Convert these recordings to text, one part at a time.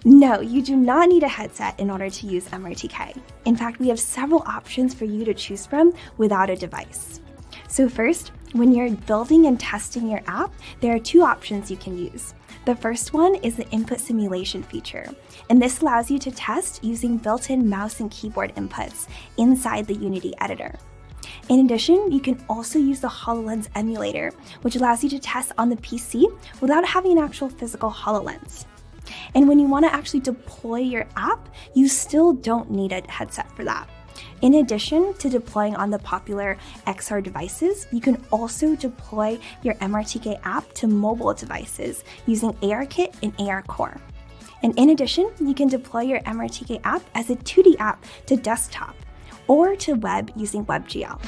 No, you do not need a headset in order to use MRTK. In fact, we have several options for you to choose from without a device. So first, when you're building and testing your app, there are two options you can use. The first one is the input simulation feature, and this allows you to test using built-in mouse and keyboard inputs inside the Unity editor. In addition, you can also use the HoloLens emulator, which allows you to test on the PC without having an actual physical HoloLens. And when you want to actually deploy your app, you still don't need a headset for that. In addition to deploying on the popular XR devices, you can also deploy your MRTK app to mobile devices using ARKit and ARCore. And in addition, you can deploy your MRTK app as a 2D app to desktop or to web using WebGL.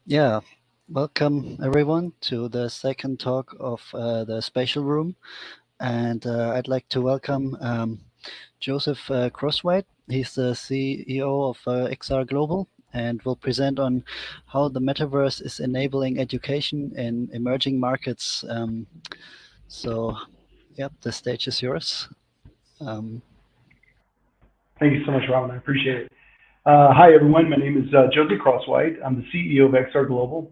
Yeah, welcome everyone to the second talk of the spatial room. And I'd like to welcome Joseph Crosswhite. He's the CEO of XRGlobal and will present on how the metaverse is enabling education in emerging markets. So, yep, the stage is yours. Thank you so much, Robin. I appreciate it. Hi, everyone. My name is Joseph Crosswhite. I'm the CEO of XRGlobal,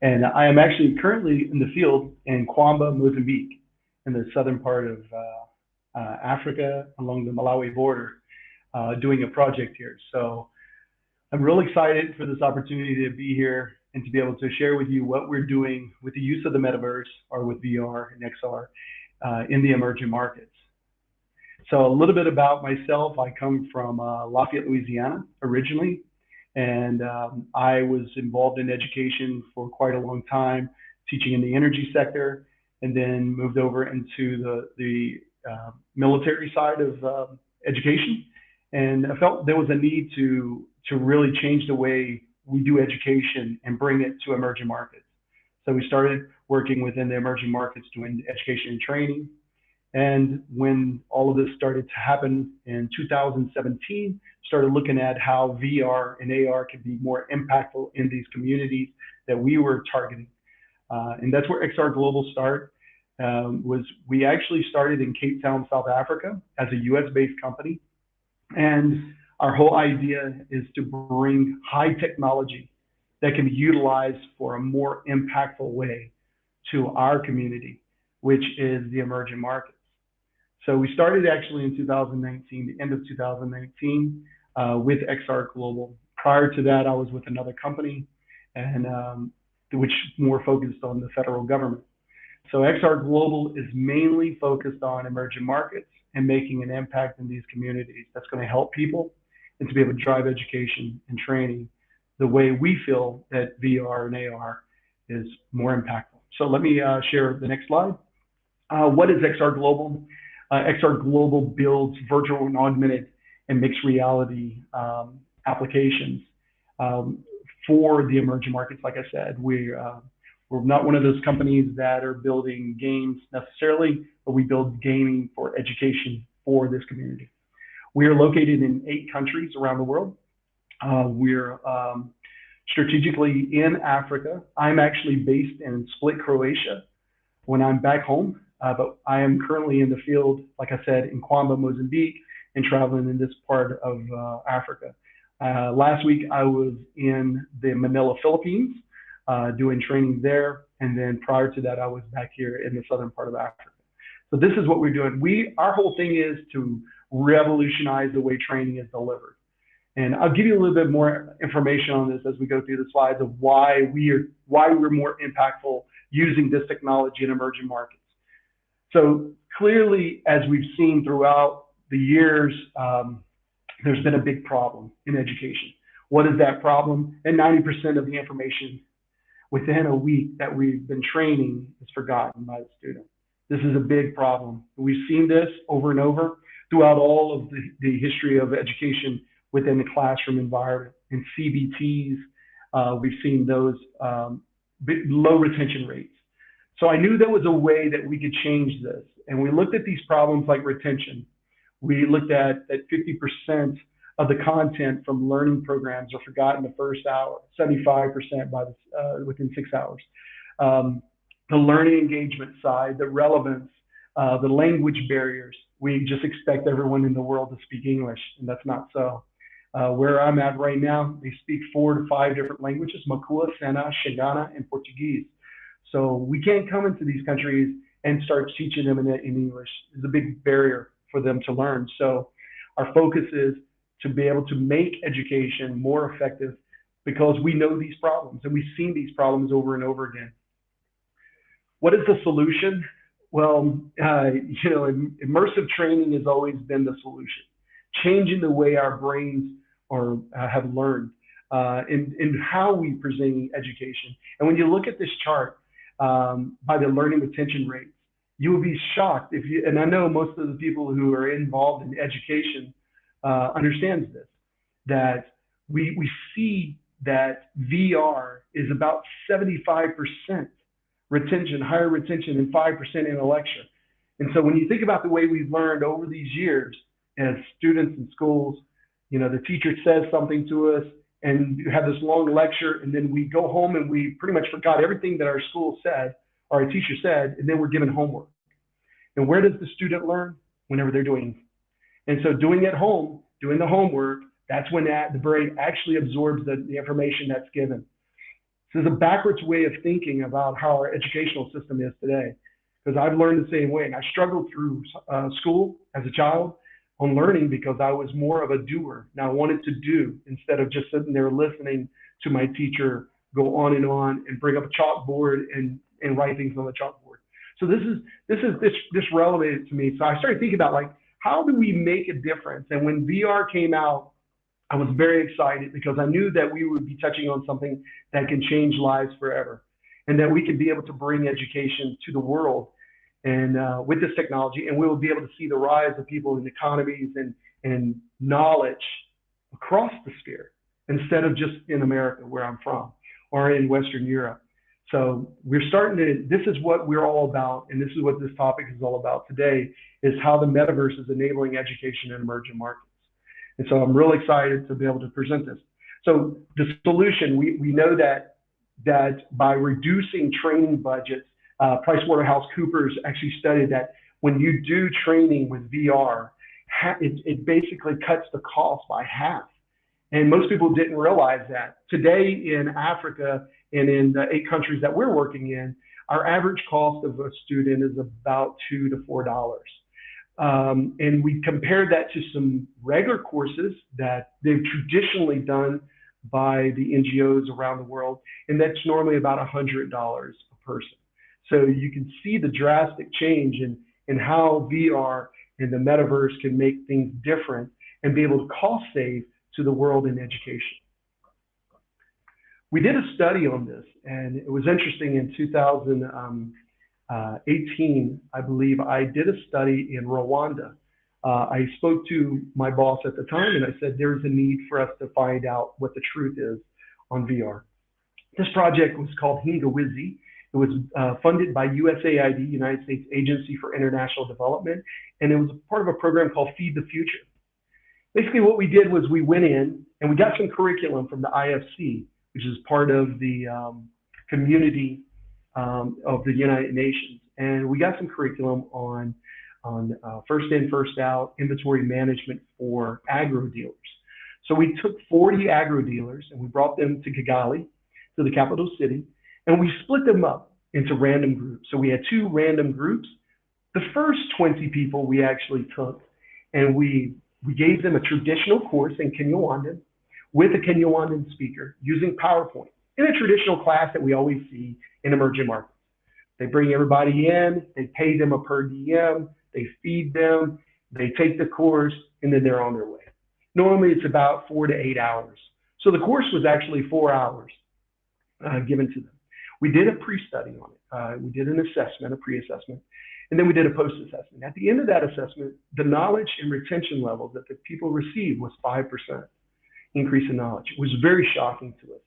and I am actually currently in the field in Kwamba, Mozambique, in the southern part of Africa, along the Malawi border, doing a project here. So I'm really excited for this opportunity to be here and to be able to share with you what we're doing with the use of the metaverse or with VR and XR in the emerging markets. So a little bit about myself. I come from Lafayette, Louisiana, originally, and I was involved in education for quite a long time, teaching in the energy sector, and then moved over into the military side of education. And I felt there was a need to really change the way we do education and bring it to emerging markets. So we started working within the emerging markets doing education and training. And when all of this started to happen in 2017, started looking at how VR and AR can be more impactful in these communities that we were targeting. And that's where XRGlobal started. We actually started in Cape Town, South Africa as a US-based company. And our whole idea is to bring high technology that can be utilized for a more impactful way to our community, which is the emerging markets. So we started actually in 2019, the end of 2019, with XRGlobal. Prior to that, I was with another company, and which more focused on the federal government. So XRGlobal is mainly focused on emerging markets and making an impact in these communities. That's going to help people and to be able to drive education and training the way we feel that VR and AR is more impactful. So let me share the next slide. What is XRGlobal? XRGlobal builds virtual and augmented and mixed reality applications for the emerging markets. Like I said, we're not one of those companies that are building games necessarily, but we build gaming for education for this community. We are located in 8 countries around the world. We're strategically in Africa. I'm actually based in Split, Croatia when I'm back home, but I am currently in the field, like I said, in Kwamba, Mozambique, and traveling in this part of Africa. Last week, I was in the Manila, Philippines, doing training there. And then prior to that, I was back here in the southern part of Africa. So this is what we're doing. Our whole thing is to revolutionize the way training is delivered. And I'll give you a little bit more information on this as we go through the slides of why we're more impactful using this technology in emerging markets. So clearly, as we've seen throughout the years, there's been a big problem in education. What is that problem? And 90% of the information within a week that we've been training is forgotten by the student. This is a big problem. We've seen this over and over throughout all of the history of education within the classroom environment. In CBTs, we've seen those low retention rates. So I knew there was a way that we could change this. And we looked at these problems like retention. We looked at that 50% of the content from learning programs are forgotten the first hour, 75% within 6 hours. The learning engagement side, the relevance, the language barriers. We just expect everyone in the world to speak English, and that's not so. Where I'm at right now, they speak 4 to 5 different languages: Makua, Sena, Xingana, and Portuguese. So we can't come into these countries and start teaching them in English. It's a big barrier for them to learn. So our focus is to be able to make education more effective, because we know these problems and we've seen these problems over and over again. What is the solution? Well, immersive training has always been the solution. Changing the way our brains have learned in how we present education. And when you look at this chart by the learning retention rates, you will be shocked and I know most of the people who are involved in education understands this, that we see that VR is about 75% retention, higher retention than 5% in a lecture. And so when you think about the way we've learned over these years as students in schools, the teacher says something to us and you have this long lecture, and then we go home and we pretty much forgot everything that our school said or our teacher said, and then we're given homework. And where does the student learn? Whenever they're doing. And so doing at home, doing the homework, that's when the brain actually absorbs the information that's given. This is a backwards way of thinking about how our educational system is today, because I've learned the same way. And I struggled through school as a child on learning because I was more of a doer. Now I wanted to do instead of just sitting there listening to my teacher go on and bring up a chalkboard and write things on the chalkboard. So this relevated to me. So I started thinking about, like, how do we make a difference? And when VR came out, I was very excited because I knew that we would be touching on something that can change lives forever, and that we could be able to bring education to the world and with this technology, and we will be able to see the rise of people in economies and knowledge across the sphere instead of just in America, where I'm from, or in Western Europe. So we're this is what we're all about, and this is what this topic is all about today, is how the metaverse is enabling education in emerging markets. And so I'm really excited to be able to present this. So the solution, we know that by reducing training budgets, PricewaterhouseCoopers actually studied that when you do training with VR, it basically cuts the cost by half. And most people didn't realize that. Today in Africa and in the 8 countries that we're working in, our average cost of a student is about $2 to $4. And we compared that to some regular courses that they've traditionally done by the NGOs around the world, and that's normally about $100 a person. So you can see the drastic change in how VR and the metaverse can make things different and be able to cost save to the world in education. We did a study on this, and it was interesting. In 2018, I believe, I did a study in Rwanda I spoke to my boss at the time and I said, there's a need for us to find out what the truth is on VR. This project was called Hingawizzy. It was funded by USAID, United States Agency for International Development, and it was part of a program called Feed the Future. Basically what we did was we went in and we got some curriculum from the IFC, which is part of the community of the United Nations. And we got some curriculum on first in, first out inventory management for agro dealers. So we took 40 agro dealers and we brought them to Kigali, to the capital city, and we split them up into random groups. So we had 2 random groups. The first 20 people we actually took and we gave them a traditional course in Kinyarwanda with a Kinyarwanda speaker using PowerPoint in a traditional class that we always see in emerging markets. They bring everybody in, they pay them a per diem, they feed them, they take the course, and then they're on their way. Normally it's about 4 to 8 hours. So the course was actually 4 hours given to them. We did a pre-study on it. We did an assessment, a pre-assessment, and then we did a post-assessment. At the end of that assessment, the knowledge and retention level that the people received was 5% increase in knowledge. It was very shocking to us.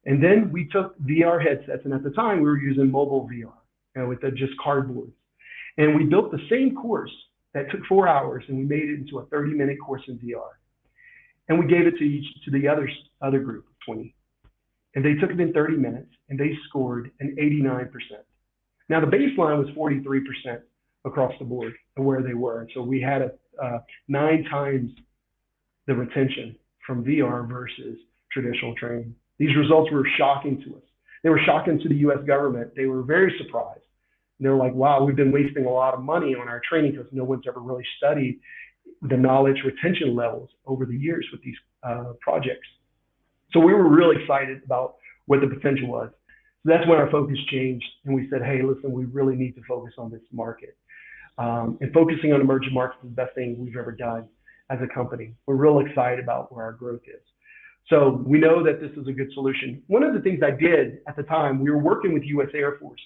And then we took VR headsets, and at the time we were using mobile VR, with just cardboards. And we built the same course that took 4 hours, and we made it into a 30-minute course in VR. And we gave it to the other group of 20. And they took it in 30 minutes, and they scored an 89%. Now, the baseline was 43% across the board of where they were. And so we had 9 times the retention from VR versus traditional training. These results were shocking to us. They were shocking to the US government. They were very surprised. And they were like, wow, we've been wasting a lot of money on our training because no one's ever really studied the knowledge retention levels over the years with these projects. So we were really excited about what the potential was. So that's when our focus changed and we said, hey, listen, we really need to focus on this market. And focusing on emerging markets is the best thing we've ever done as a company. We're real excited about where our growth is. So we know that this is a good solution. One of the things I did at the time, we were working with US Air Force.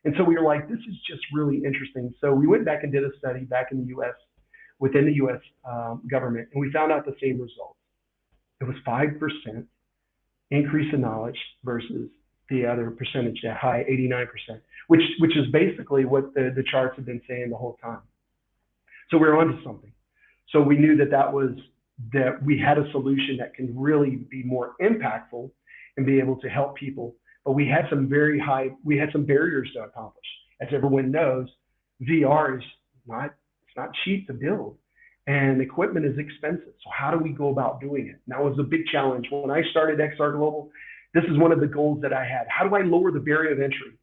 And so we were like, this is just really interesting. So we went back and did a study back in the US, within the US government, and we found out the same results. It was 5% increase in knowledge versus the other percentage, that high 89%, which is basically what the charts have been saying the whole time. So we're onto something. So we knew that we had a solution that can really be more impactful and be able to help people. But we had some barriers to accomplish. As everyone knows, VR is it's not cheap to build, and equipment is expensive. So how do we go about doing it? And that was a big challenge. When I started XRGlobal, this is one of the goals that I had. How do I lower the barrier of entry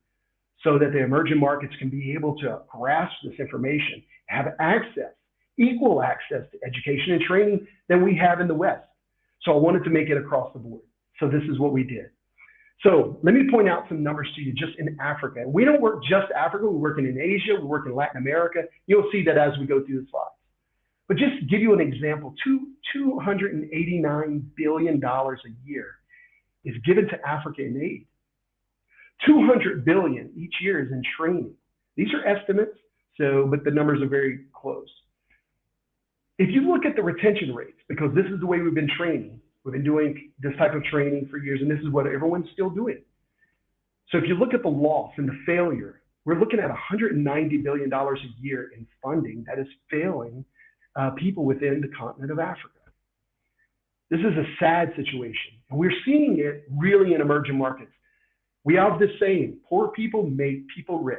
so that the emerging markets can be able to grasp this information, have access, equal access to education and training than we have in the West? So I wanted to make it across the board. So this is what we did. So let me point out some numbers to you just in Africa. We don't work just Africa, we're working in Asia, we work in Latin America. You'll see that as we go through the slides. But just to give you an example, $289 billion a year is given to Africa in aid. $200 billion each year is in training. These are estimates, but the numbers are very close. If you look at the retention rates, because this is the way we've been training, we've been doing this type of training for years, and this is what everyone's still doing. So if you look at the loss and the failure, we're looking at $190 billion a year in funding that is failing people within the continent of Africa. This is a sad situation, and we're seeing it really in emerging markets. We have this saying, poor people make people rich.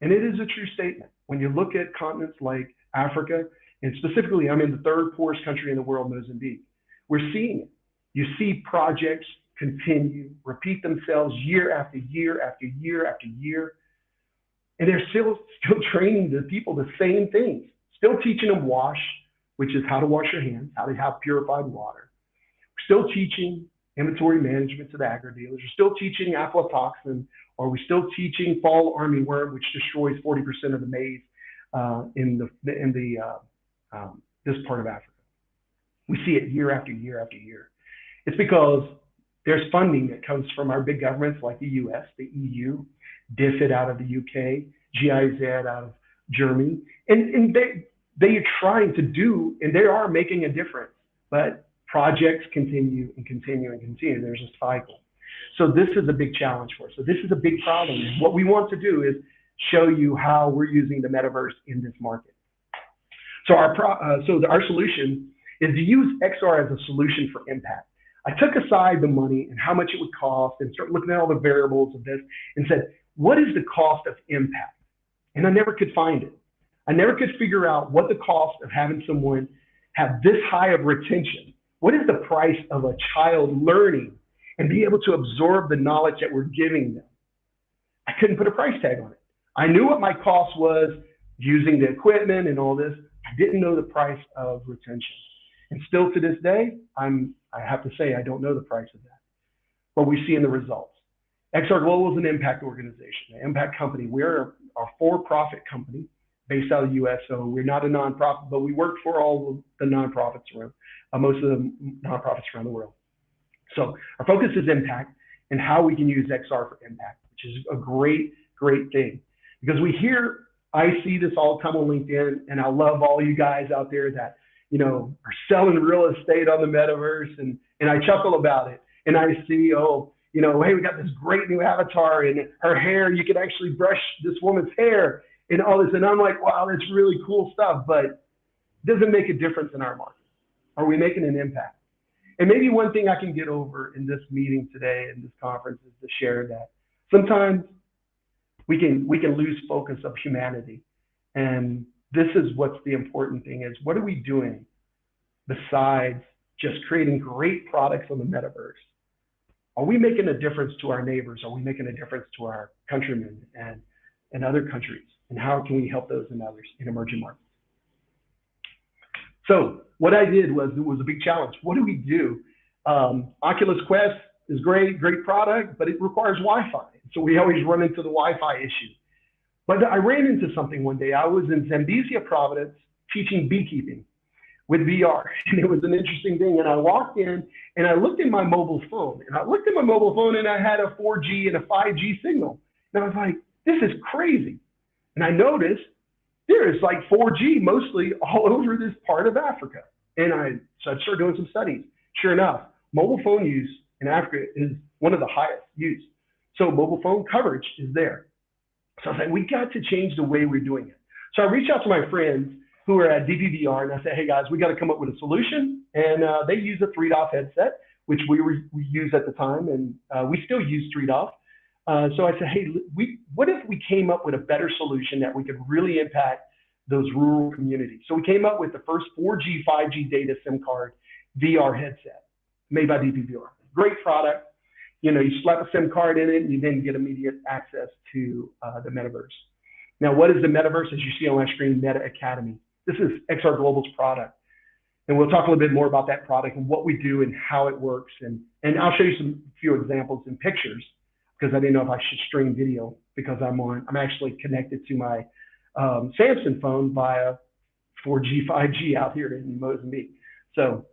And it is a true statement. When you look at continents like Africa, and specifically, I'm in the 3rd poorest country in the world, Mozambique. We're seeing it. You see projects continue, repeat themselves year after year after year after year. And they're still training the people the same things, still teaching them wash, which is how to wash your hands, how to have purified water. We're still teaching inventory management to the agro dealers. We're still teaching aflatoxin, or we're still teaching fall armyworm, which destroys 40% of the maize in this part of Africa. We see it year after year after year. It's because there's funding that comes from our big governments like the US, the EU, DFID out of the UK, GIZ out of Germany, and they are trying to do, and they are making a difference, but projects continue and continue and continue. There's a cycle. So this is a big challenge for us. So this is a big problem. What we want to do is show you how we're using the metaverse in this market. So our solution is to use XR as a solution for impact. I took aside the money and how much it would cost and started looking at all the variables of this and said, what is the cost of impact? And I never could find it. I never could figure out what the cost of having someone have this high of retention. What is the price of a child learning and be able to absorb the knowledge that we're giving them? I couldn't put a price tag on it. I knew what my cost was using the equipment and all this. I didn't know the price of retention. And still to this day, I have to say, I don't know the price of that. But we see in the results. XRGlobal is an impact organization, an impact company. We're a for-profit company based out of the US. So we're not a nonprofit, but we work for all of the nonprofits around, most of the nonprofits around the world. So our focus is impact and how we can use XR for impact, which is a great, great thing. Because I see this all the time on LinkedIn, and I love all you guys out there that, are selling real estate on the metaverse, and I chuckle about it. And I see, hey, we got this great new avatar, and her hair, you can actually brush this woman's hair and all this. And I'm like, wow, that's really cool stuff, but it doesn't make a difference in our market. Are we making an impact? And maybe one thing I can get over in this meeting today, in this conference, is to share that sometimes we can lose focus of humanity. And this is what's the important thing is, what are we doing besides just creating great products on the metaverse? Are we making a difference to our neighbors? Are we making a difference to our countrymen and other countries? And how can we help those and others in emerging markets? So what I did was, it was a big challenge. What do we do? Oculus Quest is great product, but it requires Wi-Fi. So we always run into the Wi-Fi issue. But I ran into something one day. I was in Zambezia, Providence, teaching beekeeping with VR. And it was an interesting thing. And I walked in and I looked at my mobile phone. And I had a 4G and a 5G signal. And I was like, this is crazy. And I noticed there's like 4G mostly all over this part of Africa. And so I started doing some studies. Sure enough, mobile phone use in Africa is one of the highest used. So mobile phone coverage is there. So I was like, we got to change the way we're doing it. So I reached out to my friends who are at DVVR, and I said, hey guys, we got to come up with a solution. And they use a 3DOF headset, which we used at the time, and we still use 3DOF. So I said, hey, what if we came up with a better solution that we could really impact those rural communities? So we came up with the first 4G, 5G data SIM card VR headset made by DVVR. Great product. You slap a SIM card in it, and you then get immediate access to the metaverse. Now, what is the metaverse? As you see on my screen, Meta Academy. This is XRGlobal's product. And we'll talk a little bit more about that product and what we do and how it works. And I'll show you few examples and pictures, because I didn't know if I should stream video, because I'm actually connected to my Samsung phone via 4G, 5G out here in Mozambique. So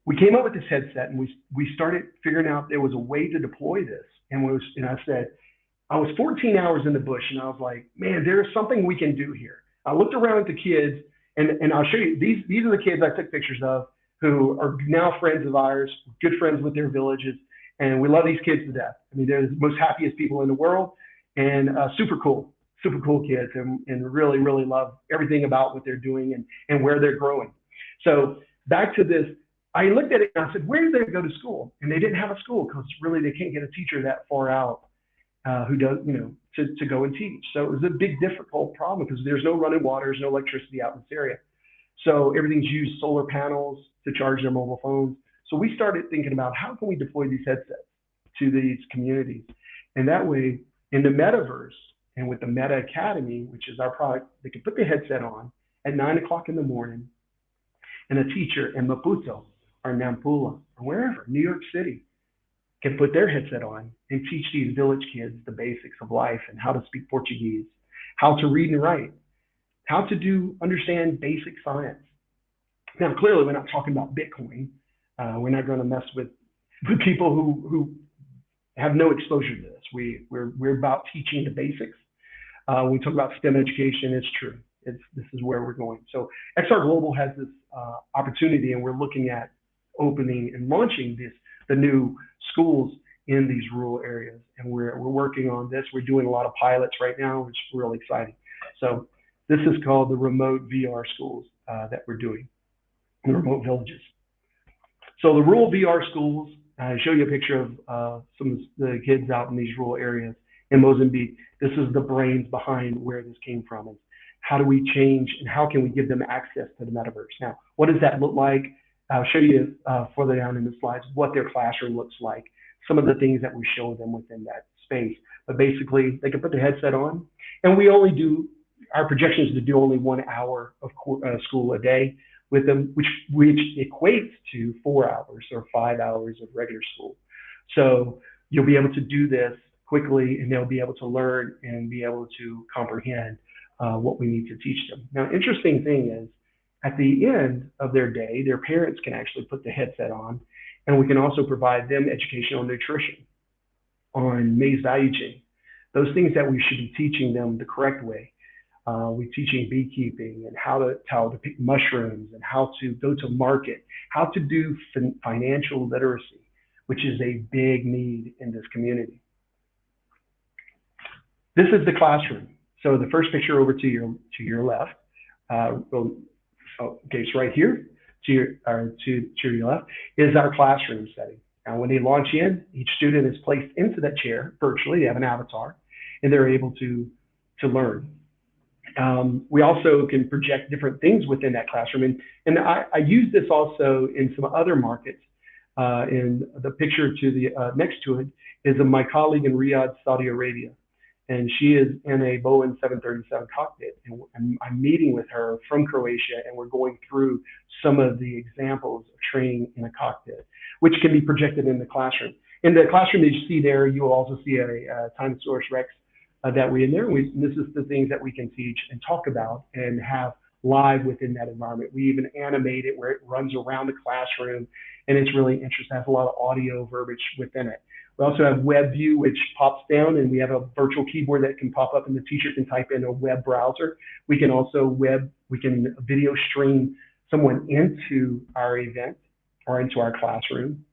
we came up with this headset, and we started figuring out there was a way to deploy this. And I said, I was 14 hours in the bush, and I was like, man, there's something we can do here. I looked around at the kids, and I'll show you, these are the kids I took pictures of who are now friends of ours, good friends with their villages, and we love these kids to death. I mean, they're the most happiest people in the world, and super cool kids, and really, really love everything about what they're doing and where they're growing. So back to this, I looked at it and I said, where do they go to school? And they didn't have a school, because really they can't get a teacher that far out who does, to go and teach. So it was a big, difficult problem, because there's no running water, there's no electricity out in this area. So everything's used solar panels to charge their mobile phones. So we started thinking about, how can we deploy these headsets to these communities? And that way, in the metaverse and with the Meta Academy, which is our product, they can put the headset on at 9 o'clock in the morning, and a teacher in Maputo or Nampula or wherever, New York City, can put their headset on and teach these village kids the basics of life and how to speak Portuguese, how to read and write, how to understand basic science. Now, clearly, we're not talking about Bitcoin. We're not going to mess with people who have no exposure to this. We're about teaching the basics. When we talk about STEM education, it's true. This is where we're going. So XRGlobal has this opportunity, and we're looking at opening and launching the new schools in these rural areas. And we're working on this. We're doing a lot of pilots right now, which is really exciting. So this is called the remote VR schools that we're doing, the remote villages. So the rural VR schools, I show you a picture of some of the kids out in these rural areas in Mozambique. This is the brains behind where this came from. And how do we change and how can we give them access to the metaverse? Now, what does that look like? I'll show you further down in the slides what their classroom looks like, some of the things that we show them within that space. But basically, they can put the headset on, and we only do, our projection is to do only 1 hour of school a day with them, which equates to 4 hours or 5 hours of regular school. So you'll be able to do this quickly, and they'll be able to learn and be able to comprehend what we need to teach them. Now, interesting thing is, at the end of their day, their parents can actually put the headset on, and we can also provide them education on nutrition, on maize value chain, those things that we should be teaching them the correct way. We're teaching beekeeping and how to pick mushrooms and how to go to market, how to do financial literacy, which is a big need in this community. This is the classroom. So the first picture over to your left, okay, so right here to your left is our classroom setting. Now, when they launch in, each student is placed into that chair virtually. They have an avatar, and they're able to learn. We also can project different things within that classroom, and I use this also in some other markets. In the picture to the next to it is my colleague in Riyadh, Saudi Arabia. And she is in a Boeing 737 cockpit, and I'm meeting with her from Croatia, and we're going through some of the examples of training in a cockpit, which can be projected in the classroom. In the classroom that you see there, you will also see a Tyrannosaurus Rex that we in there. This is the things that we can teach and talk about and have live within that environment. We even animate it where it runs around the classroom, and it's really interesting. It has a lot of audio verbiage within it. We also have web view, which pops down, and we have a virtual keyboard that can pop up, and the teacher can type in a web browser. We can also video stream someone into our event or into our classroom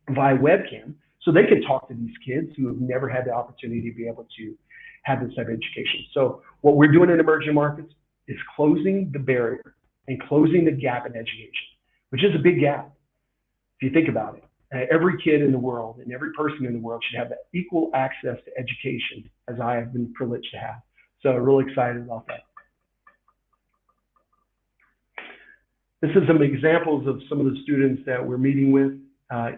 via webcam, so they can talk to these kids who have never had the opportunity to be able to have this type of education. So what we're doing in emerging markets is closing the barrier and closing the gap in education, which is a big gap if you think about it. Every kid in the world and every person in the world should have that equal access to education as I have been privileged to have. So really excited about that. This is some examples of some of the students that we're meeting with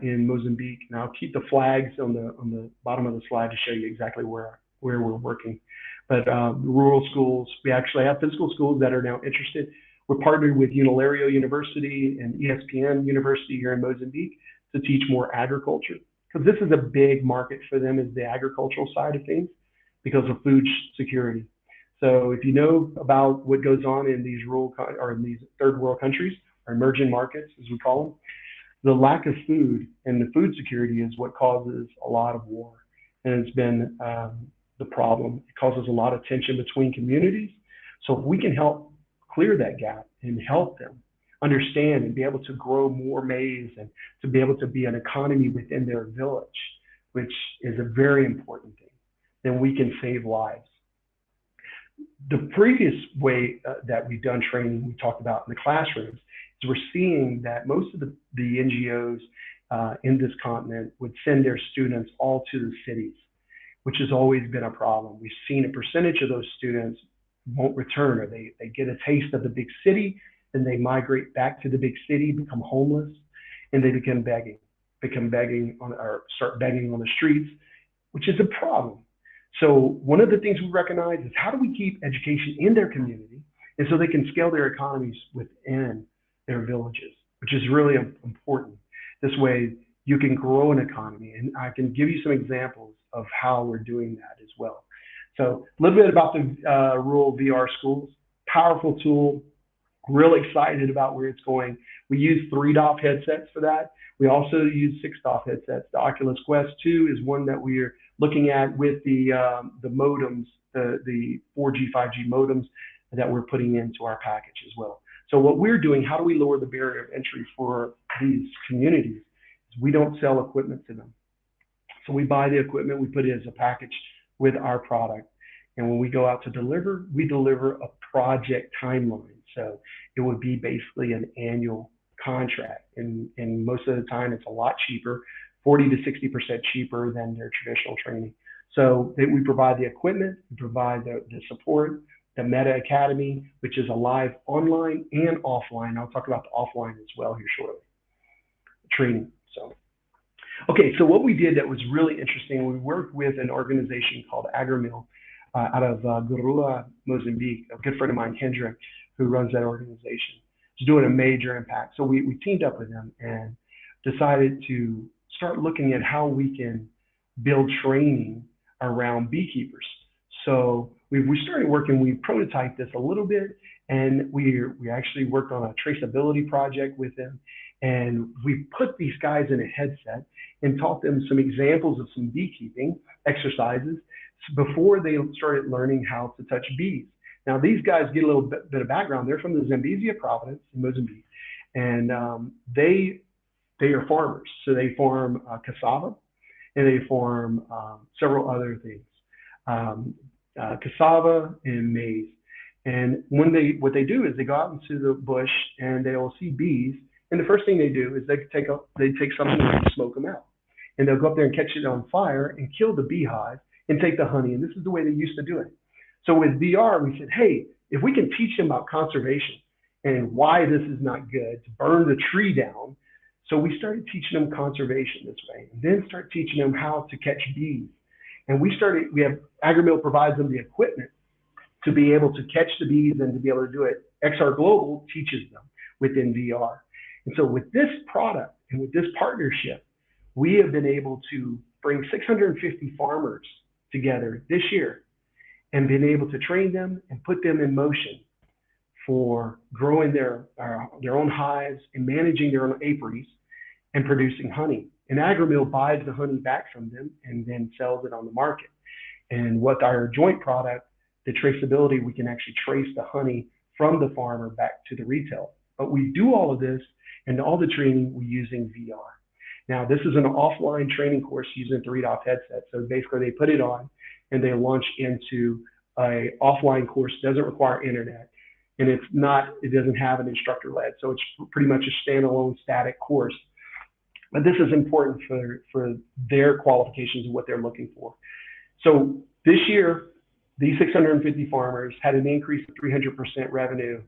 in Mozambique. And I'll keep the flags on the bottom of the slide to show you exactly where we're working. But rural schools, we actually have physical schools that are now interested. We're partnered with Unilario University and ESPN University here in Mozambique to teach more agriculture, because this is a big market for them, is the agricultural side of things because of food security. So if you know about what goes on in these rural or in these third world countries or emerging markets, as we call them, the lack of food and the food security is what causes a lot of war. And it's been the problem. It causes a lot of tension between communities. So if we can help clear that gap and help them understand and be able to grow more maize and to be able to be an economy within their village, which is a very important thing, then we can save lives. The previous way that we've done training, we talked about in the classrooms, is we're seeing that most of the NGOs in this continent would send their students all to the cities, which has always been a problem. We've seen a percentage of those students won't return, or they get a taste of the big city, and they migrate back to the big city, become homeless, and they begin begging or start begging on the streets, which is a problem. So one of the things we recognize is how do we keep education in their community, and so they can scale their economies within their villages, which is really important. This way you can grow an economy, and I can give you some examples of how we're doing that as well. So a little bit about the rural VR schools, powerful tool. Really excited about where it's going. We use 3DOF headsets for that. We also use 6DOF headsets. The Oculus Quest 2 is one that we're looking at with the modems, the 4G, 5G modems that we're putting into our package as well. So what we're doing, how do we lower the barrier of entry for these communities? We don't sell equipment to them. So we buy the equipment, we put it as a package with our product. And when we go out to deliver, we deliver a project timeline. So it would be basically an annual contract. And most of the time, it's a lot cheaper, 40 to 60% cheaper than their traditional training. So we provide the equipment, we provide the support, the Meta Academy, which is a live online and offline. I'll talk about the offline as well here shortly. Training. So, okay, so what we did that was really interesting, we worked with an organization called AgriMill out of Gurula, Mozambique. A good friend of mine, Hendrik, who runs that organization, is doing a major impact. So we teamed up with them and decided to start looking at how we can build training around beekeepers. So we started working, we prototyped this a little bit, and we actually worked on a traceability project with them. And we put these guys in a headset and taught them some examples of some beekeeping exercises before they started learning how to touch bees. Now, these guys get a little bit of background. They're from the Zambezia province in Mozambique, and they are farmers. So they farm cassava, and they farm several other things, cassava and maize. And what they do is they go out into the bush and they'll see bees. And the first thing they do is they take something and smoke them out. And they'll go up there and catch it on fire and kill the beehive and take the honey. And this is the way they used to do it. So with VR, we said, hey, if we can teach them about conservation and why this is not good, to burn the tree down. So we started teaching them conservation this way, and then start teaching them how to catch bees. And we have AgriMill provides them the equipment to be able to catch the bees and to be able to do it. XRGlobal teaches them within VR. And so with this product and with this partnership, we have been able to bring 650 farmers together this year and been able to train them and put them in motion for growing their own hives and managing their own apiaries and producing honey. And AgriMill buys the honey back from them and then sells it on the market. And with our joint product, the traceability, we can actually trace the honey from the farmer back to the retail. But we do all of this and all the training we using VR. Now, this is an offline training course using 3DOF headset. So basically they put it on and they launch into a offline course, doesn't require internet. And it doesn't have an instructor led. So it's pretty much a standalone static course. But this is important for their qualifications and what they're looking for. So this year, these 650 farmers had an increase of 300% revenue.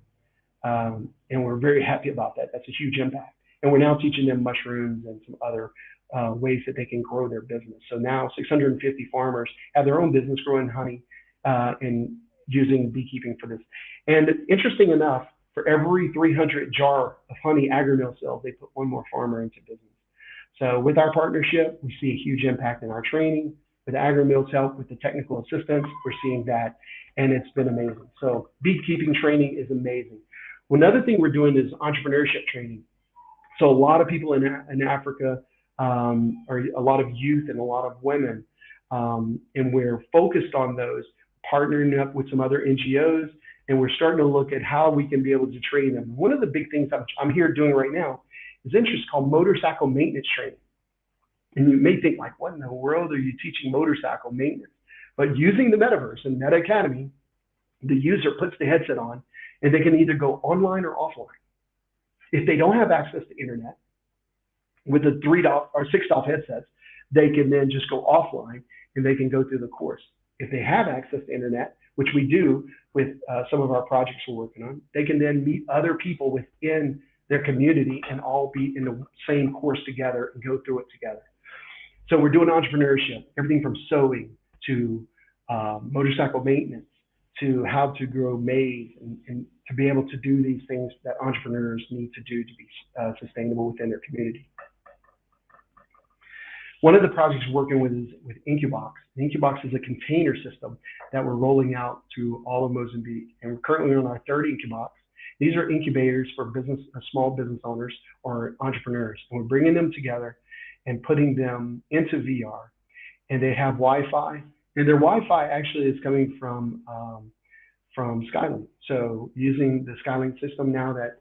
And we're very happy about that. That's a huge impact. And we're now teaching them mushrooms and some other ways that they can grow their business. So now 650 farmers have their own business growing honey and using beekeeping for this. And interesting enough, for every 300 jar of honey AgriMill sells, they put one more farmer into business. So with our partnership, we see a huge impact in our training. With AgriMill's help, with the technical assistance, we're seeing that, and it's been amazing. So beekeeping training is amazing. Well, another thing we're doing is entrepreneurship training. So a lot of people in Africa, or a lot of youth and a lot of women, and we're focused on those, partnering up with some other NGOs, and we're starting to look at how we can be able to train them. One of the big things I'm here doing right now is interest called motorcycle maintenance training. And you may think like, what in the world are you teaching motorcycle maintenance? But using the Metaverse and Meta Academy, the user puts the headset on and they can either go online or offline. If they don't have access to internet with the 3DOF or 6DOF headsets, they can then just go offline and they can go through the course. If they have access to internet, which we do with some of our projects we're working on, they can then meet other people within their community and all be in the same course together and go through it together. So we're doing entrepreneurship, everything from sewing to motorcycle maintenance to how to grow maize and to be able to do these things that entrepreneurs need to do to be sustainable within their community. One of the projects we're working with is with Incubox. Incubox is a container system that we're rolling out to all of Mozambique. And we're currently on our third Incubox. These are incubators for small business owners or entrepreneurs. And we're bringing them together and putting them into VR. And they have Wi-Fi. And their Wi-Fi actually is coming from Skylink. So using the Skylink system now that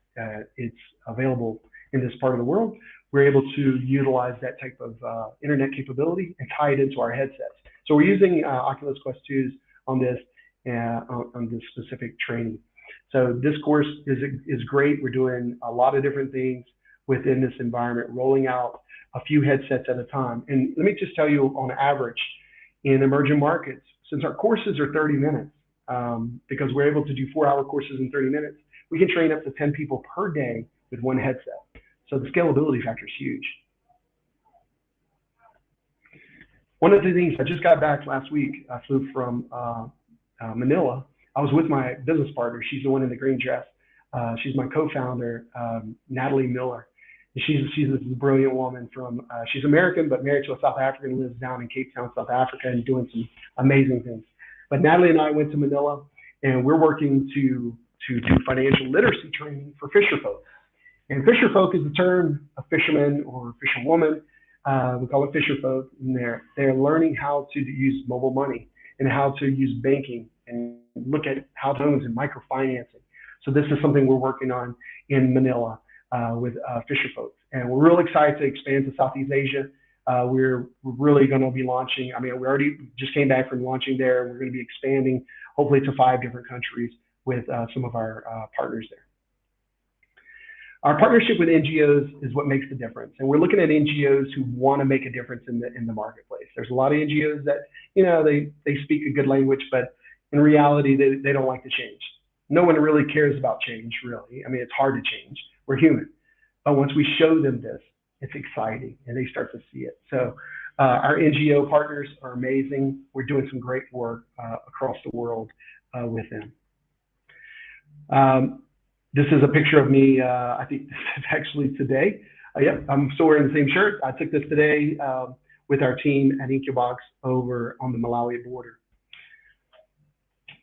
it's available in this part of the world, we're able to utilize that type of internet capability and tie it into our headsets. So we're using Oculus Quest 2s on this specific training. So this course is great. We're doing a lot of different things within this environment, rolling out a few headsets at a time. And let me just tell you, on average, in emerging markets, since our courses are 30 minutes, because we're able to do 4-hour courses in 30 minutes, we can train up to 10 people per day with one headset. So the scalability factor is huge. One of the things, I just got back last week. I flew from Manila. I was with my business partner. She's the one in the green dress. She's my co-founder, Natalie Miller. She's a brilliant woman from, she's American, but married to a South African, lives down in Cape Town, South Africa, and doing some amazing things. But Natalie and I went to Manila, and we're working to do financial literacy training for fisher folk. And fisher folk is the term, a fisherman or fisherwoman. We call it fisher folk, and they're learning how to use mobile money and how to use banking and look at how loans and microfinancing. So this is something we're working on in Manila with fisher folks. And we're real excited to expand to Southeast Asia. We're really going to be launching, we already just came back from launching there. We're going to be expanding hopefully to 5 different countries with some of our partners there. Our partnership with NGOs is what makes the difference. And we're looking at NGOs who want to make a difference in the marketplace. There's a lot of NGOs that, they speak a good language, but in reality, they don't like to change. No one really cares about change, really. It's hard to change. We're human. But once we show them this, it's exciting and they start to see it. So our NGO partners are amazing. We're doing some great work across the world with them. This is a picture of me. I think this is actually today. Yep, I'm still wearing the same shirt. I took this today with our team at Incubox over on the Malawi border.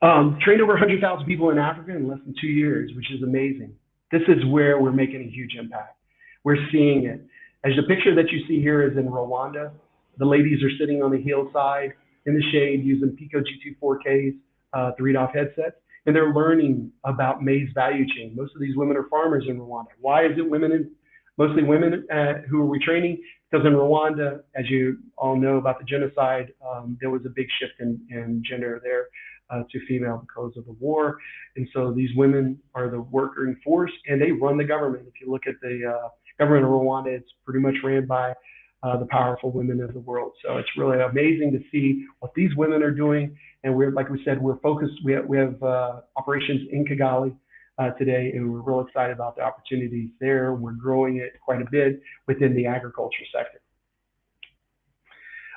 Trained over 100,000 people in Africa in less than 2 years, which is amazing. This is where we're making a huge impact. We're seeing it. As the picture that you see here is in Rwanda, the ladies are sitting on the hillside in the shade using Pico G2 4Ks, 3.5 headsets, and they're learning about maize value chain. Most of these women are farmers in Rwanda. Why is it mostly women who are we training? Because in Rwanda, as you all know about the genocide, there was a big shift in gender there to female because of the war. And so these women are the working force and they run the government. If you look at the government of Rwanda, it's pretty much ran by the powerful women of the world. So it's really amazing to see what these women are doing. And we're, like we said, we're focused. We have operations in Kigali today, and we're real excited about the opportunities there. We're growing it quite a bit within the agriculture sector.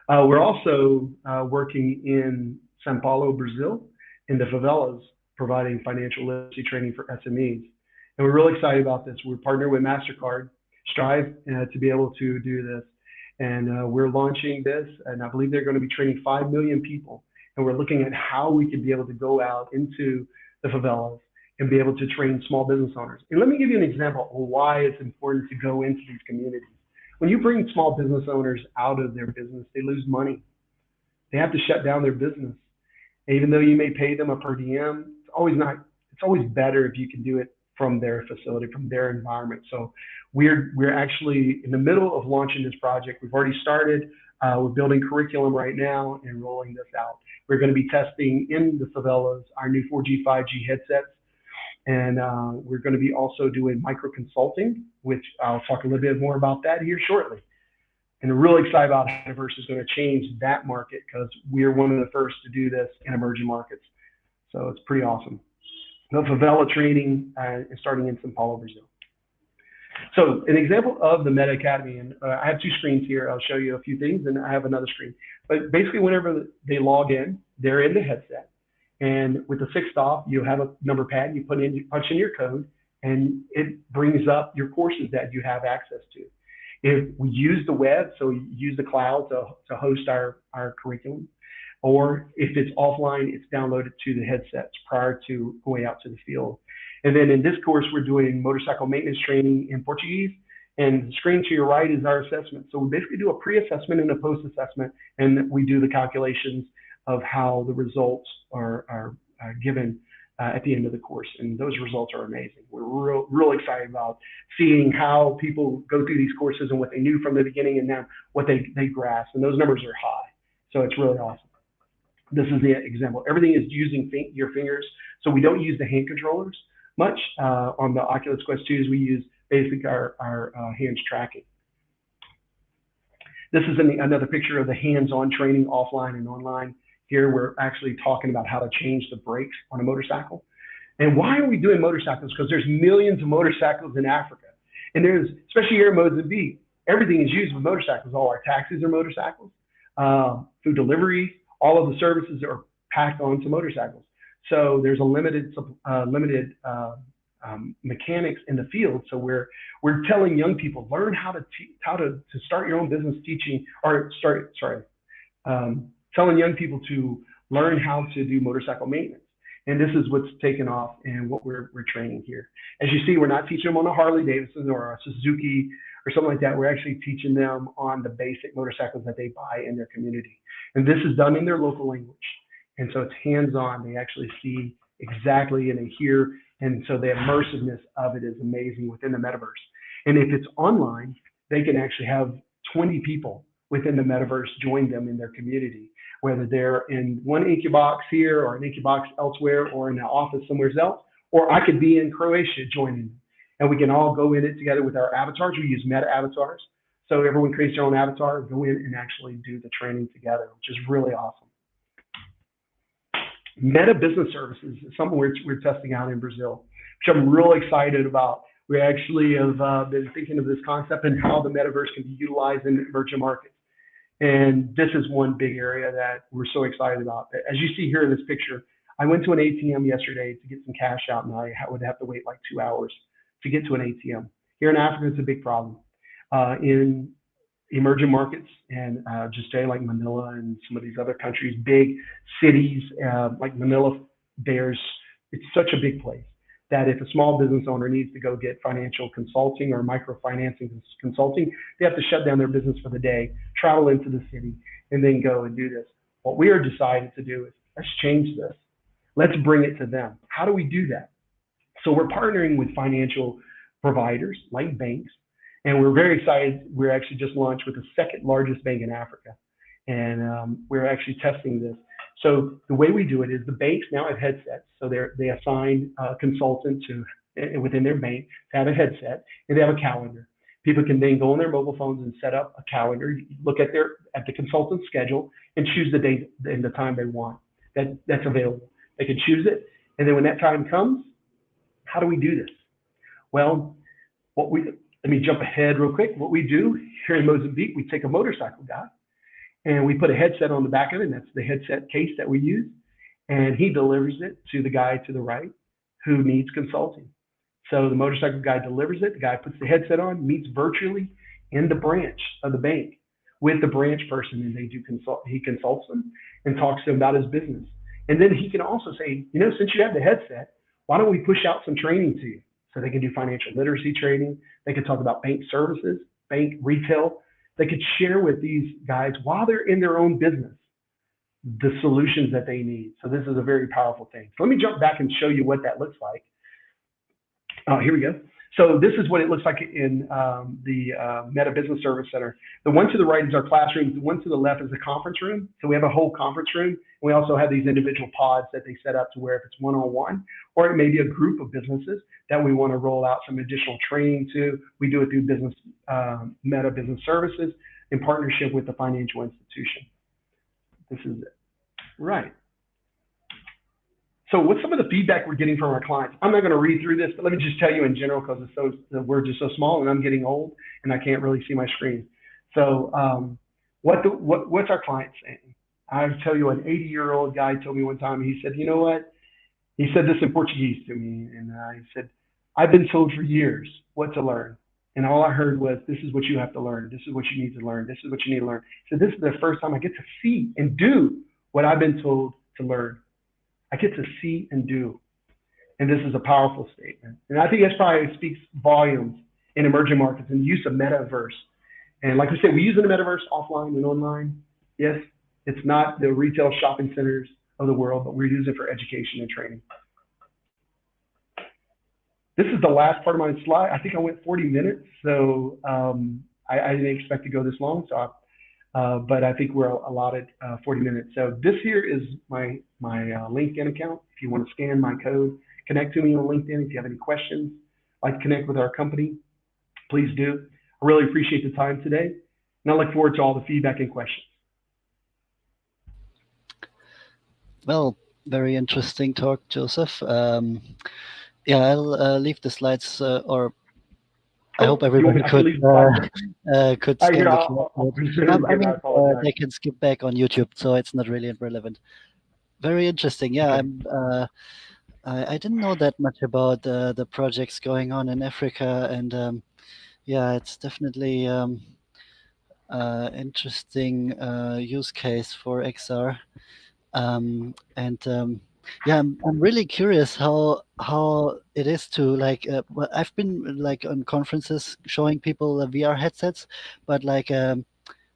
We're also working in Sao Paulo, Brazil, in the favelas, providing financial literacy training for SMEs. And we're really excited about this. We're partnered with MasterCard, Strive, to be able to do this. And we're launching this, and I believe they're going to be training 5 million people. And we're looking at how we can be able to go out into the favelas and be able to train small business owners. And let me give you an example of why it's important to go into these communities. When you bring small business owners out of their business, they lose money. They have to shut down their business. And even though you may pay them a per diem, it's always better if you can do it from their facility, from their environment. So we're actually in the middle of launching this project. We've already started. We're building curriculum right now and rolling this out. We're going to be testing in the favelas our new 4G, 5G headsets. And we're going to be also doing micro consulting, which I'll talk a little bit more about that here shortly. And I'm really excited about how Metaverse is going to change that market because we're one of the first to do this in emerging markets. So it's pretty awesome. The favela training is starting in Sao Paulo, Brazil. So an example of the Meta Academy, and I have 2 screens here. I'll show you a few things, and I have another screen. But basically, whenever they log in, they're in the headset. And with the fixed off, you have a number pad, you punch in your code, and it brings up your courses that you have access to. If we use the web, so we use the cloud to host our curriculum, or if it's offline, it's downloaded to the headsets prior to going out to the field. And then in this course, we're doing motorcycle maintenance training in Portuguese, and the screen to your right is our assessment. So we basically do a pre-assessment and a post-assessment, and we do the calculations of how the results are given at the end of the course, and those results are amazing. We're real excited about seeing how people go through these courses and what they knew from the beginning and now what they grasp, and those numbers are high. So it's really awesome. This is the example. Everything is using your fingers, so we don't use the hand controllers much. On the Oculus Quest 2s, we use basically our hands tracking. This is another picture of the hands-on training offline and online. Here we're actually talking about how to change the brakes on a motorcycle. And why are we doing motorcycles? Because there's millions of motorcycles in Africa. And there's, especially here in Mozambique, everything is used with motorcycles. All our taxis are motorcycles. Food delivery, all of the services are packed onto motorcycles. So there's a limited mechanics in the field. So we're telling young people, learn how to start your own business teaching, or telling young people to learn how to do motorcycle maintenance. And this is what's taken off and what we're training here. As you see, we're not teaching them on a Harley Davidson or a Suzuki or something like that. We're actually teaching them on the basic motorcycles that they buy in their community. And this is done in their local language. And so it's hands-on. They actually see exactly and they hear. And so the immersiveness of it is amazing within the metaverse. And if it's online, they can actually have 20 people within the metaverse join them in their community, whether they're in one incubox here or an incubox elsewhere or in an office somewhere else, or I could be in Croatia joining them. And we can all go in it together with our avatars. We use meta avatars. So everyone creates their own avatar, go in and actually do the training together, which is really awesome. Meta business services is something we're testing out in Brazil, which I'm really excited about. We actually have been thinking of this concept and how the metaverse can be utilized in emerging markets. And this is one big area that we're so excited about. As you see here in this picture, I went to an ATM yesterday to get some cash out, and I would have to wait like 2 hours to get to an ATM. Here in Africa, it's a big problem. In emerging markets, and just say like Manila and some of these other countries, big cities like Manila, it's such a big place that if a small business owner needs to go get financial consulting or microfinancing consulting, they have to shut down their business for the day, travel into the city, and then go and do this. What we are decided to do is, let's change this. Let's bring it to them. How do we do that? So we're partnering with financial providers like banks, and we're very excited. We're actually just launched with the second largest bank in Africa, and we're actually testing this. So the way we do it is the banks now have headsets. So they assign a consultant within their bank to have a headset, and they have a calendar. People can then go on their mobile phones and set up a calendar, look at the consultant's schedule, and choose the date and the time they want that's available. They can choose it, and then when that time comes, how do we do this? Well, let me jump ahead real quick. What we do here in Mozambique, we take a motorcycle guy and we put a headset on the back of it, and that's the headset case that we use, and he delivers it to the guy to the right who needs consulting. So the motorcycle guy delivers it, the guy puts the headset on, meets virtually in the branch of the bank with the branch person, and he consults them and talks to them about his business. And then he can also say, since you have the headset, why don't we push out some training to you? So they can do financial literacy training. They can talk about bank services, bank retail. They could share with these guys while they're in their own business, the solutions that they need. So this is a very powerful thing. So let me jump back and show you what that looks like. Here we go. So this is what it looks like in the Meta Business Service Center. The one to the right is our classroom. The one to the left is the conference room. So we have a whole conference room. We also have these individual pods that they set up to where if it's one-on-one, or it may be a group of businesses that we want to roll out some additional training to. We do it through Meta Business Services in partnership with the financial institution. This is it. Right. So what's some of the feedback we're getting from our clients? I'm not going to read through this, but let me just tell you in general, because we're just so small and I'm getting old and I can't really see my screen. So what's our client saying? I tell you, an 80-year-old guy told me one time, he said, you know what? He said this in Portuguese to me, and he said, I've been told for years what to learn. And all I heard was, this is what you have to learn. This is what you need to learn. This is what you need to learn. So this is the first time I get to see and do what I've been told to learn. I get to see and do. And this is a powerful statement. And I think that probably speaks volumes in emerging markets and the use of metaverse. And like we said, we use the metaverse offline and online. Yes, it's not the retail shopping centers of the world, but we're using it for education and training. this is the last part of my slide. I think I went 40 minutes, so I didn't expect to go this long. So, but I think we're allotted 40 minutes. So this here is my LinkedIn account. If you want to scan my code, connect to me on LinkedIn. If you have any questions, like to connect with our company, please do. I really appreciate the time today, and I look forward to all the feedback and questions. Well, very interesting talk, Joseph. Yeah, I'll leave the slides, or I hope everybody could Here, scan the I'll QR present it code. I again. I mean, apologize. they can skip back on YouTube, so it's not really relevant. Very interesting. Yeah, Okay. I didn't know that much about the projects going on in Africa, and yeah, it's definitely interesting use case for XR. And yeah, I'm really curious how it is to like. Well, I've been like on conferences showing people VR headsets, but like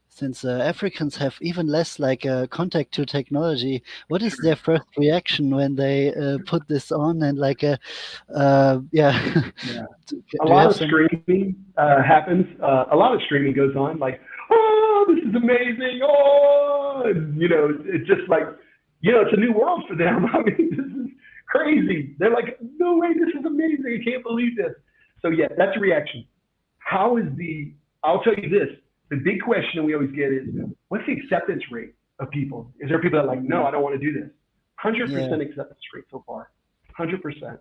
since Africans have even less like contact to technology, what is Sure. their first reaction when they put this on and like yeah? Yeah. do A do you lot have of some? streaming happens. A lot of streaming goes on, like, oh, this is amazing. Oh, and, it's just like, it's a new world for them. I mean, this is crazy. They're like, no way, this is amazing. I can't believe this. So yeah, that's a reaction. How is I'll tell you this, the big question we always get is, what's the acceptance rate of people? Is there people that are like, no, I don't want to do this? Yeah, 100% acceptance rate so far. 100%.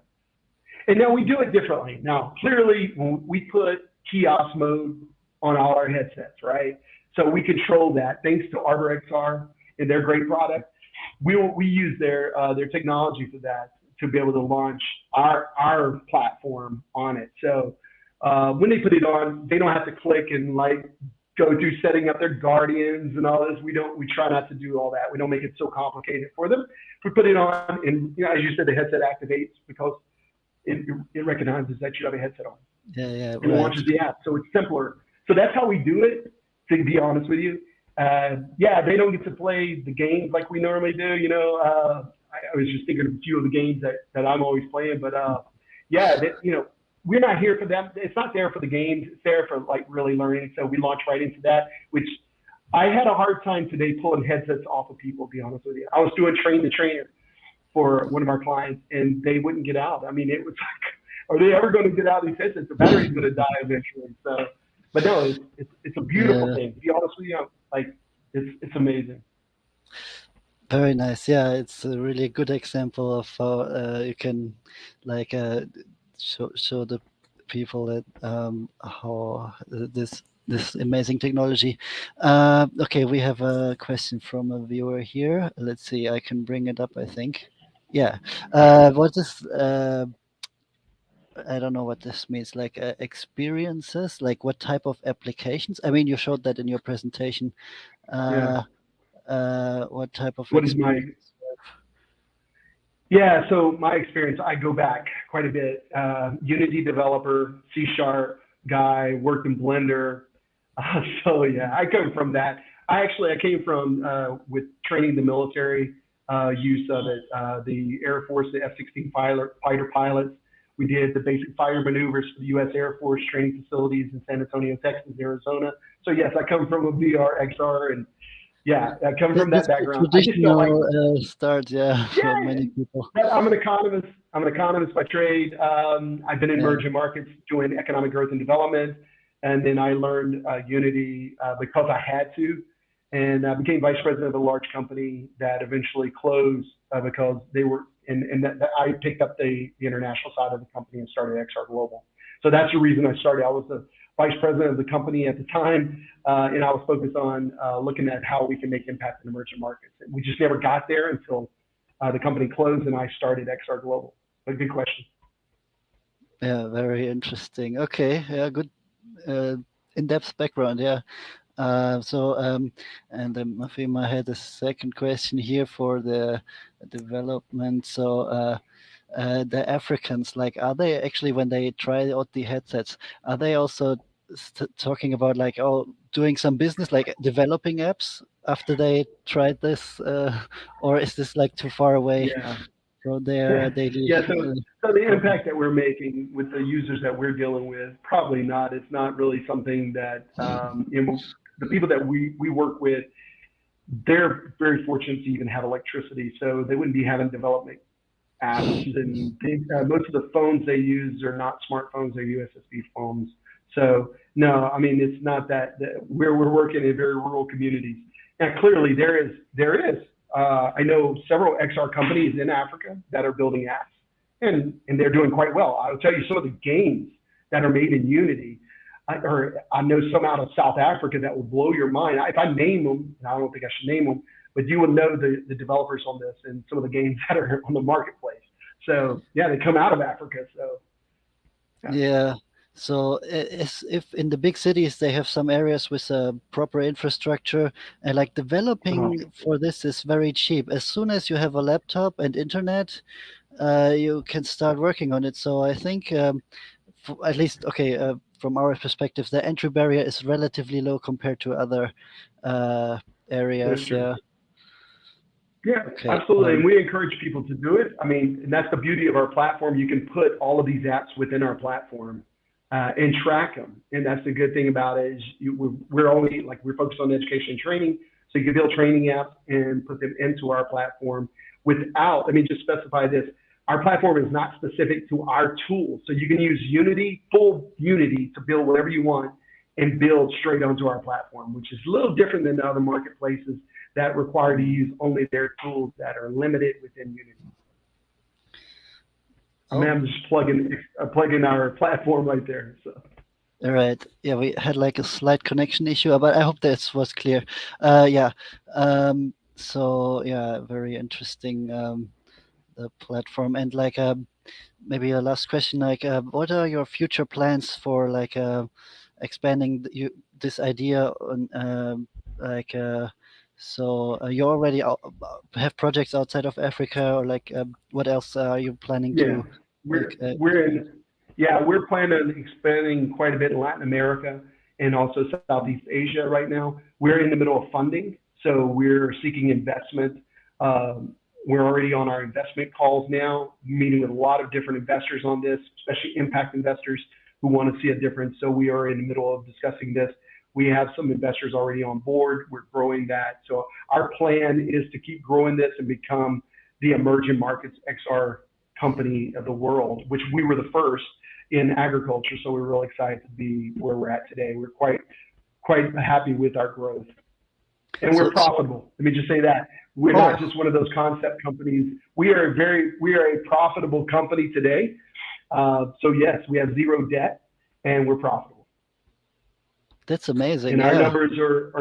And now we do it differently. Now, clearly, we put kiosk mode on all our headsets, right? So we control that thanks to Arbor XR and their great product. We use their technology for that to be able to launch our platform on it. So when they put it on, they don't have to click and like go through setting up their guardians and all this. We try not to do all that. We don't make it so complicated for them. We put it on, and as you said, the headset activates because it recognizes that you have a headset on yeah, and right. launches the app. So it's simpler. So that's how we do it, to be honest with you. Yeah, they don't get to play the games like we normally do. I was just thinking of a few of the games that I'm always playing, but yeah, we're not here for them. It's not there for the games. It's there for like really learning. So we launch right into that, which I had a hard time today pulling headsets off of people, to be honest with you. I was doing train the trainer for one of our clients, and they wouldn't get out. I mean, it was like, are they ever going to get out of these headsets? The battery's going to die eventually. So, but no, it's a beautiful Yeah. thing. To be honest with you, like it's amazing. Very nice. Yeah, it's a really good example of how you can like show the people that how this amazing technology. Okay, we have a question from a viewer here. Let's see. I can bring it up, I think. Yeah. What is I don't know what this means. Like experiences. Like what type of applications? I mean, you showed that in your presentation. Yeah. Uh, what type of What is my experience? Yeah, so my experience, I go back quite a bit. Unity developer, C Sharp guy, worked in Blender. So yeah, I come from that. I came from with training the military use of it. The Air Force, the F-16 fighter pilots. We did the basic fire maneuvers for the U.S. Air Force training facilities in San Antonio, Texas, Arizona. So yes, I come from a VR, XR, and yeah, I come from that That's the background. I just felt like, traditional start, yeah, for yeah, many people. but I'm an economist. I'm an economist by trade. I've been in Yeah, emerging markets doing economic growth and development, and then I learned Unity because I had to, and became vice president of a large company that eventually closed because they were, and that I picked up the international side of the company and started XRGlobal. So that's the reason I started. I was the vice president of the company at the time, and I was focused on looking at how we can make impact in emerging markets. And we just never got there until the company closed and I started XRGlobal. But good question. yeah, very interesting. Okay, yeah, good uh, in-depth background. Yeah. And Mafima had a second question here for the development. So, the Africans, like, are they actually, when they try out the headsets, are they also talking about like, oh, doing some business, like developing apps after they tried this, or is this like too far away? Yeah. for their daily. Yeah, so the impact that we're making with the users that we're dealing with, probably not. It's not really something that, the people that we work with, they're very fortunate to even have electricity, so they wouldn't be having development apps and things. Most of the phones they use are not smartphones; they're USSD phones. So no, I mean it's not that we're working in very rural communities. Now clearly there is. I know several XR companies in Africa that are building apps, and they're doing quite well. I'll tell you some of the games that are made in Unity. I know some out of South Africa that will blow your mind. If I name them, and I don't think I should name them, but you will know the developers on this and some of the games that are on the marketplace. So yeah, they come out of Africa. So Yeah. So if in the big cities they have some areas with a proper infrastructure, and like developing for this is very cheap. As soon as you have a laptop and internet, you can start working on it. So I think at least okay, from our perspective, the entry barrier is relatively low compared to other uh, areas. true. Yeah. Yeah, Okay. absolutely. And we encourage people to do it. I mean, and that's the beauty of our platform. You can put all of these apps within our platform and track them. And that's the good thing about it is we're only like we're focused on education and training. So you can build training apps and put them into our platform without, let me just specify this. Our platform is not specific to our tools. So you can use Unity, full Unity to build whatever you want and build straight onto our platform, which is a little different than the other marketplaces that require to use only their tools that are limited within Unity. I mean, I'm just plugging our platform right there. So. All right. Yeah, we had like a slight connection issue, but I hope this was clear. Yeah. So yeah, very interesting the platform, and like maybe a last question, like what are your future plans for like expanding this idea on like you already have projects outside of Africa, or like what else are you planning Yeah, to like we're planning on expanding quite a bit in Latin America and also Southeast Asia right now. We're in the middle of funding, so we're seeking investment. We're already on our investment calls now, meeting with a lot of different investors on this, especially impact investors who want to see a difference. So we are in the middle of discussing this. We have some investors already on board. We're growing that. So our plan is to keep growing this and become the emerging markets XR company of the world, which we were the first in agriculture. So we're really excited to be where we're at today. We're quite happy with our growth. And we're profitable. Let me just say that. We're not just one of those concept companies. We are a profitable company today. So yes, we have zero debt and we're profitable. That's amazing. And our numbers are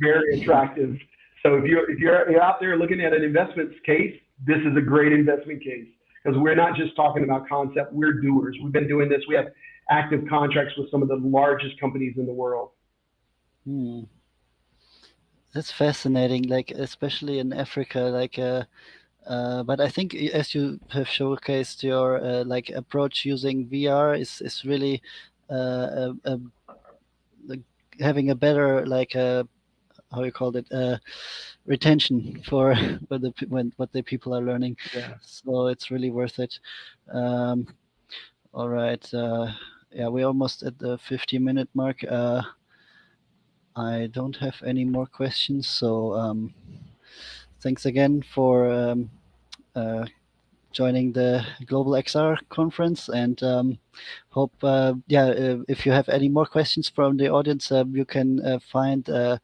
very attractive. So if you're out there looking at an investment case, this is a great investment case because we're not just talking about concept, we're doers. We've been doing this. We have active contracts with some of the largest companies in the world. That's fascinating, like especially in Africa, like but I think as you have showcased your like approach using VR is really like having a better like how you called it retention for what the people are learning. Yeah. So it's really worth it. All right. Yeah, we're almost at the 50-minute mark. I don't have any more questions, so thanks again for joining the Global XR conference, and hope if you have any more questions from the audience, you can find the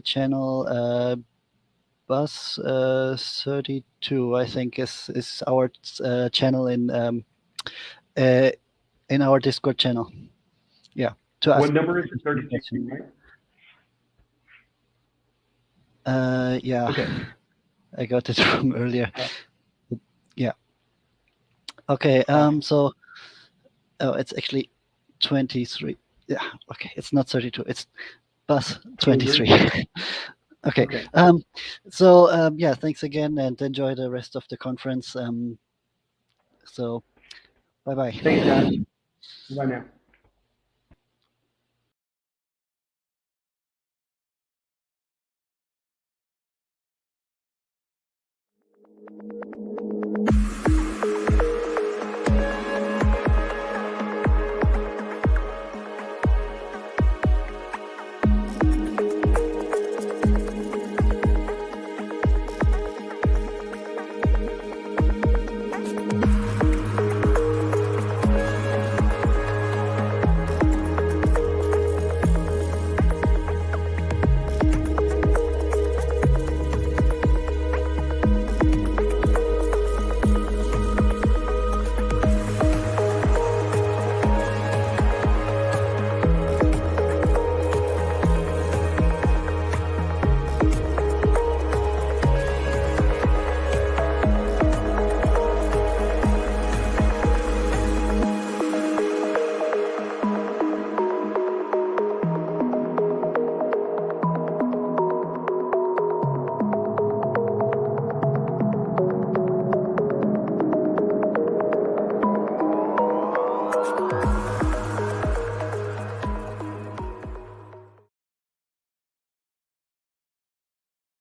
channel BUS32, I think is our channel in our Discord channel. Yeah. To ask what number is it? 32, right? Yeah. Okay. I got it from earlier. Yeah. Okay. So, it's actually 23. Yeah. Okay. It's not 32. It's BUS23. Okay. So, yeah. Thanks again, and enjoy the rest of the conference. So, bye bye. Thanks, guys. Bye now.